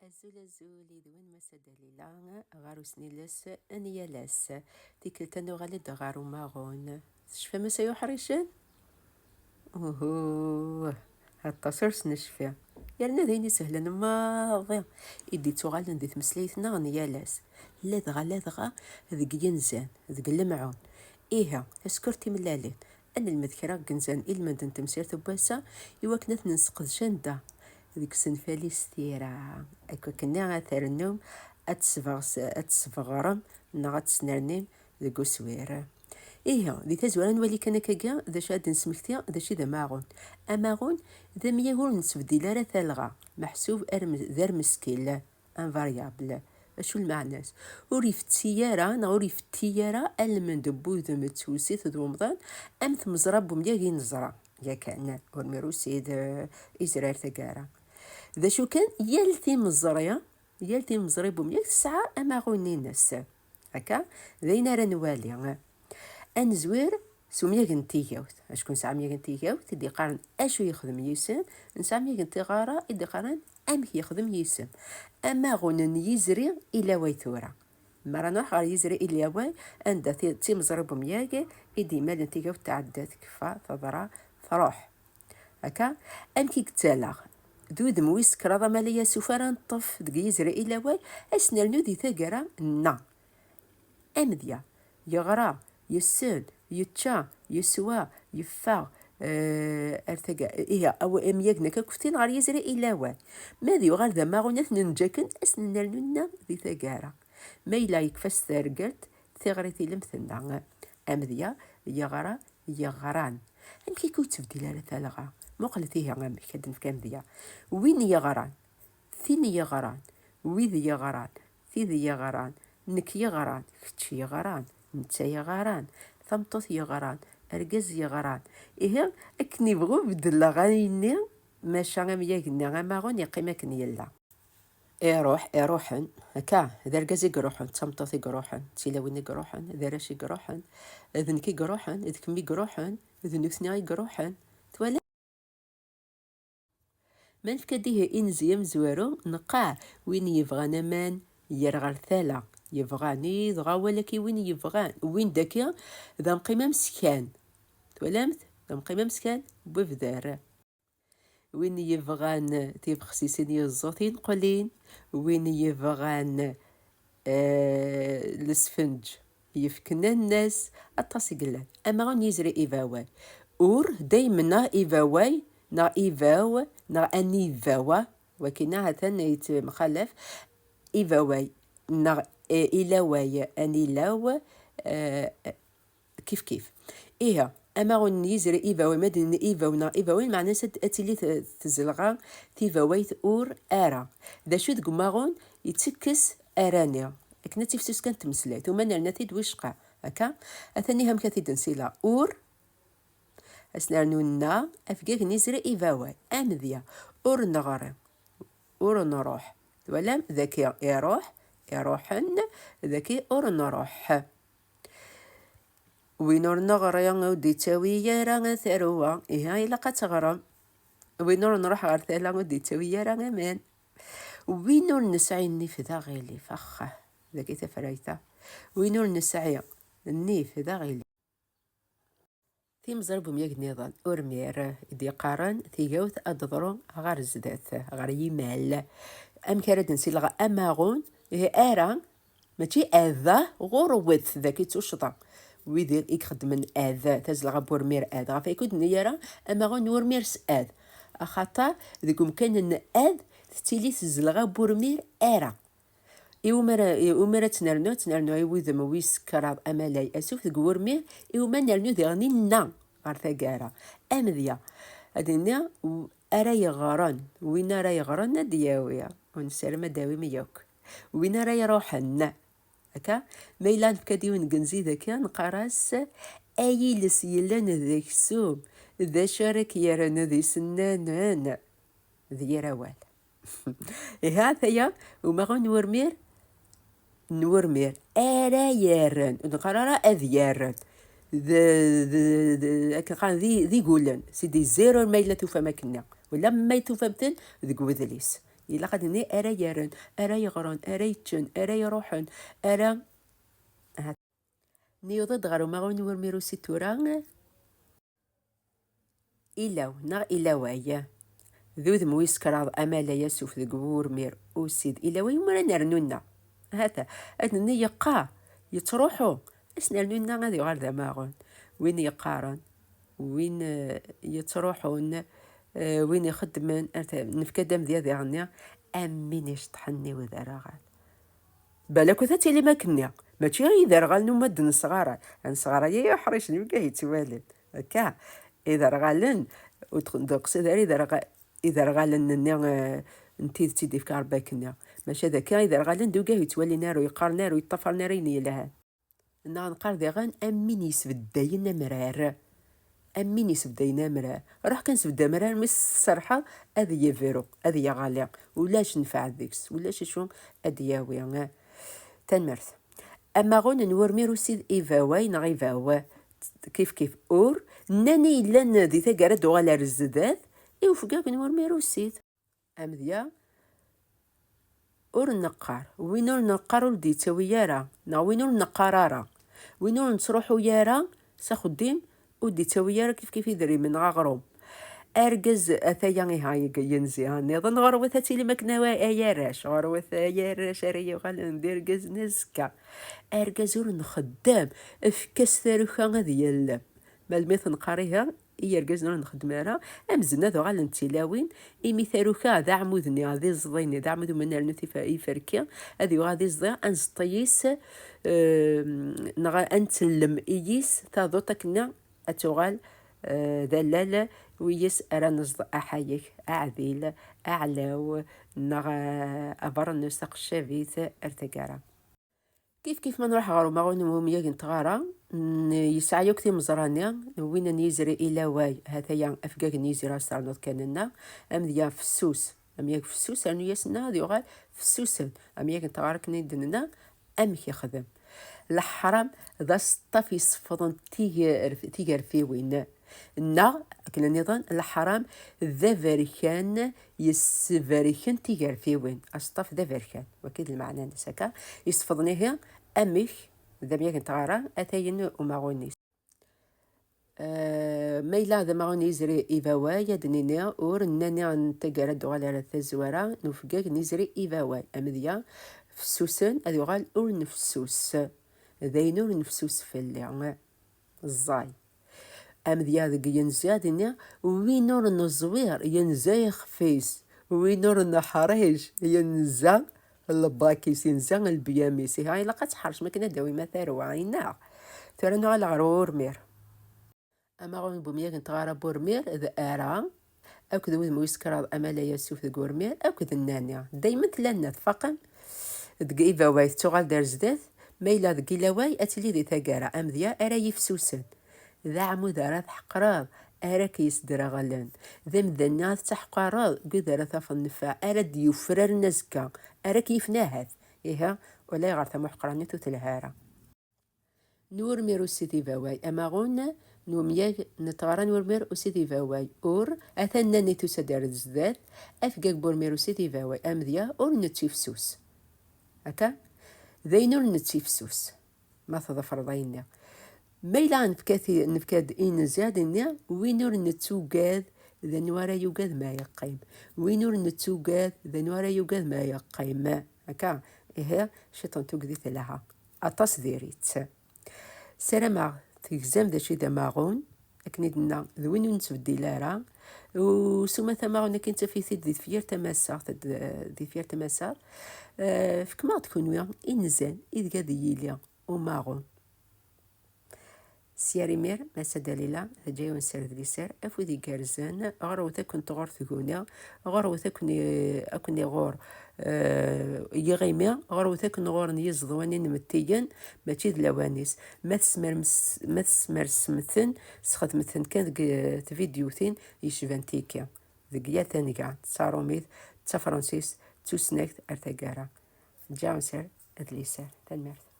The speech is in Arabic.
أزول أزول إذوين ما سداليلا غارو سنيلاس أنيالاس تيكلتا نغالد غارو ماغون شفا ما سيوحريشن اوهو هالتصر سنشفى يالنا ديني سهلا ماضي إدي توغالن دي تمسليتنا نيالاس لا دغا ذق ينزان ذق المعون إيها تسكرتي ملالين أنا المذكرة قنزان إلمن تمسير تباسا يوكنت نسقذ شندا ذيك سنفالي ستيرا أكو كنا غاثر النوم أتسفغرم نغات سنرنيم ذيك سويرة إيها ذي تزوران ولي كان كاكا ذا شاد نسمكتيا ذا شي ذا ماغون أماغون ذا ميهول نسبدي لارا ثالغا محسوب ذر مسكيل ان فاريابل اشو المعناس وريف التيارة نغوريف التيارة المن دبو ذا متوسي ذومضان ام ثمزرب ومياغي نزرا يا كان ورميرو سيد إزرار ثقارة ذا شو كان يالتي مزري بومياغ الساعة أماغوني الناس هكا ذينا راه نوالي أنزوير سومياغ نتيجاوت أشكون ساعة مياغ نتيجاوت اللي قارن أشو يخدم يسم نساع مياغ نتيغارة اللي قارن أمك يخدم يسم أما غنن يزري إلا ويثورة مرة نروح غير يزري إلا واي عند تي مزرب مياغ إدي مال نتيجاوت تعدات كفا تضرا تروح هكا أمكي كتالاغ دود مويس كراضة مالية سفران طف دقي يزري إلا واي أسنرنو دي ثقرا نا أمذيا يغرا يسن يتشا يسوا يفا ارتقى إيه أو أمياقنا كفتين غير يزري إلا واي ماذي وغير ذا ما غنث ننجاكن أسنرنو ذي ثقرا ما إلا يكفس ثرقلت ثغرتي لمثلنا أمذيا يغرا يغران أمكي كنت تبدي لها ثالغا مقلتيه عمي كدن في كامذيا وين يغران ثين يغران ويذ يغران ثيذ يغران نك يغران فتش يغران نتا يغران ثمطث يغران أرجز يغران إيه أكني بغو بدل غانيني ما شاغم يغني غما غون يقيم كني يلا روحن هكا ذا رجز يقروحن ثمطث يقروحن تيلاوين يقروحن ذا راش يقروحن ذنكي يقروحن ذكمي يقروحن ذنوثني يقروحن توالي من فكديه إنزيم زوارو نقع وين يبغانا مان يرغل ثالا يبغاني ضغا ولكي وين يبغان وين داكيا ذا مقيمة مسكان تولامت ذا مقيمة مسكان بفذار وين يبغان تيبغ سيسيني الزوطين قلين وين يبغان الاسفنج يفكنا الناس الطاسي قلان اما غن يزري ايفاوي اور دايما ايفاوي نا إيفاو نا أنيفاوا وكنا هاتن يت مخلف إيفاوي نا إلاواي أنيلاو كيف إيها أما غن يزري إيفاوي مدن إيفاو نا إيفاوي معناه سد أتلي تزلغا تيفاويت أور أرا ذا شو تقماغون يتسكس أرانيا كنا تفسس كانت تمسلات ومن النتيد وشقا هكا أثني هم كثيد نسيلا أور أسنرنونا أفقاك نزري إيفاوي أمذيا أور نغري أور نروح ولم ذكي يروحن ذكي أور نروح وينور نغري ودي تاوي يارا ثروة إيها إلا قد تغرم وينور نروح غير ثالا ودي تاوي يارا مان وينور نسعي النيف ذا غيلي فخه ذكي تفريتا وينور نسعي النيف ذا غيلي ثيم زربو مياك نيضان أورمير دي قارن ثيجوث أدضرون غار زدات غار يمال أم كارد نسيلغا أماغون هي آران ماشي آذا غروث ذاكي توشطا ويدير يخدم من آذا تزلغا بورمير آذا فيكود نيارا أماغون ورمير سآذ أخطا ذيكم كان أن آذ تتيلي تزلغا بورمير آرا إيومرا تنرنو يوذ مويس كراب أمالاي أسوف ذكورمير إيوما نرنو ذغني نا غار ثقارا أمذيا أدنيا أرا يغارن وين أرا يغارن دياويا ونسير مداوي ميوك وين أرا يروحن هكا ميلان فكاديون قنزي ذاكا نقراس أي لسيلان ذاك سوم ذا شارك يرن ذي سنانان ذي روال هذا يا وما غن نورمير أرا يارن نقرا أذيارن ذي قولن سيدي زيرو ما إلا توفى ماكنا ولا ما يتوفى مثل ذي قوذليس إلا قد ني أرا يرن أرا يغرن أرا يتشن أرا يروحن أرا نيوضد غارو ماغون ورميرو سيتورا إلاو نا إلاوايا ذوذ مويس كراض أمالا يسوف ذي قبور مير أوسيد إلاوي ومرا نرنونا هذا أدنى يقا يتروحو أس نرنونا غادي غار ذا ماغون وين يقارن وين يتروحون وين يخدمن نفكدم ذي غنيا أمين يشطحني وذا راغال بالك وثاتي اللي ما كنا ماشي غير إذا رغال نمد نصغارا نصغارا يا حريش نبقى يتوالد هكا إذا رغالن ودقس إذا رغالن نتي تيدي في كاربا كنا ماشي هذاك إذا رغالن دوكا يتولي نارو يقار نارو يطفر نارين لها نقار ذي غان أمين يسبد داينا مرار أمين يسبد داينا مرار راح كان سبد مرار مس صراحة هذه يفيرو هذه يا غالية ولاش نفع ذيكس ولاش شو هذه ياوي تنمرث أما غون نورمي روسيد إيفاوي نغيفاوا كيف أور ناني لان ذي ثقارة دوغالا رزدات إيوفقاك نورمي روسيد أمذيا أور النقار وينور نقارو لدي تسوي يارا وينور نقارارا وينور نتروحو يارا ساخدين ودي تسوي يارا كيف يدري من غاغروم أرجز أثياني هاي ينزي نظن غروثة اللي مكنا ياراش غروثة ياراش ريا وغال نديرجز نزكا أرجزور نخدام فكاس ثاروخا غادي يلا مالميث نقاريها يرجز نخدمها أمزنا ذو غال نتلاوين إمي ثاروخا ذا عمودني هذي زضيني ذا عمود من النثي في فركيا هذي غادي زضي أنزطيس نغا أنتلم إيس تاضوتكنا أتوغال ذلال ويس أرى نصد أحيك أعذيل أعلاو نغ أبر نسق الشافيت ارتقارا كيف ما نروح غارو ماغون مومياك نتغارا يسعى يكتي مزرانيا وين نيزري إلا واي هذايا أفقاك نيزري أسترنوط كاننا أم ذيا فسوس أم ياك فسوس أنو يسنا ذي غال فسوسا أم ياك نتغارك نيدننا أمك يخدم الحرام ذا سطفي صفضن تيجر في وين نا كنا نظن الحرام ذا فاركان يسفاركان تيجر في وين أسطف ذا فاركان وكيد المعنى نسكا يصفضنيها أمك ذا بيك نتغارا أتاين وماغونيس ميلا ذا ماغونيس ري إيفاواي يدنينا أور نانيا نتقارا دوغال على الثزوارا نفقاك نيزري إيفاواي أمذيا فسوسن أدوغال أور نفسوس ذاينور نفسوس في اللي الزاي أمذيا ذاك ينزادنا وينور النزوير ينزا يخفيس وينور النحريج ينزا الباكيس ينزا البياميسي هاي لقات حرش ما كنا داوي ما ثارو عينا ثارنو على غرور مير أما غون بومياك نتغارا بورمير ذا أرا أو كذا وذ مويسكرا أمالا يسوف ذا غورمير أو كذا النانيا دايما تلانا فقا دقيفا وايث تغال دارزداث ميلا دقيلاواي أتلي ذي ثاقارا أمذيا أرا يفسوسن ذا عمود راث حقراض أرا كيس دراغلان ذا مذنات تحقراض قد راث فالنفاع أرا ديوفرر نزكا أرا كيف ناهث إيها ولا يغارث محقرانيتو تلهارا نور ميرو سيدي فاواي أما غونا نومياك نتغارا نور ميرو سيدي فاواي أور أثنى نيتو سدار الزداد أفقاك بور ميرو سيدي فاواي أمذيا أور نتشيف سوس هكا ذاينور نتشيف سوس ما تظفر ضينا ميلا نفكاد إن زادنا وينور نتوقاد ذا نوارا يوقاد ما يقيم وينور نتوقاد ذا نوارا يوقاد ما يقيم هكا إيه شيطان توقديت لها أطاس ديريت سلام تجزم ذا شي ذا ماغون أكنيدنا ذوين نتبدي لارا وسوما ثماغون كنت في ثيد ذي فير تماسا ذي فير تماسا فكما تكون ويا إنزان إذ قاد يليا وماغون سياري مير مسا دليلا جاي ونسر ذي سر أفودي جارزان غارو تكون تغار ثقونا غارو تكون أكون غار يغيمي غارو تكون غار نيزضواني نمتيجن ما تشيد لوانيس ما تسمر سمثن سخد مثن كان فيديوثين يشفان تيكا ذقيا ثاني قاعد صاروميث تفرنسيس تسنكت ارتقارا جاي ونسر ذي سر تنمرت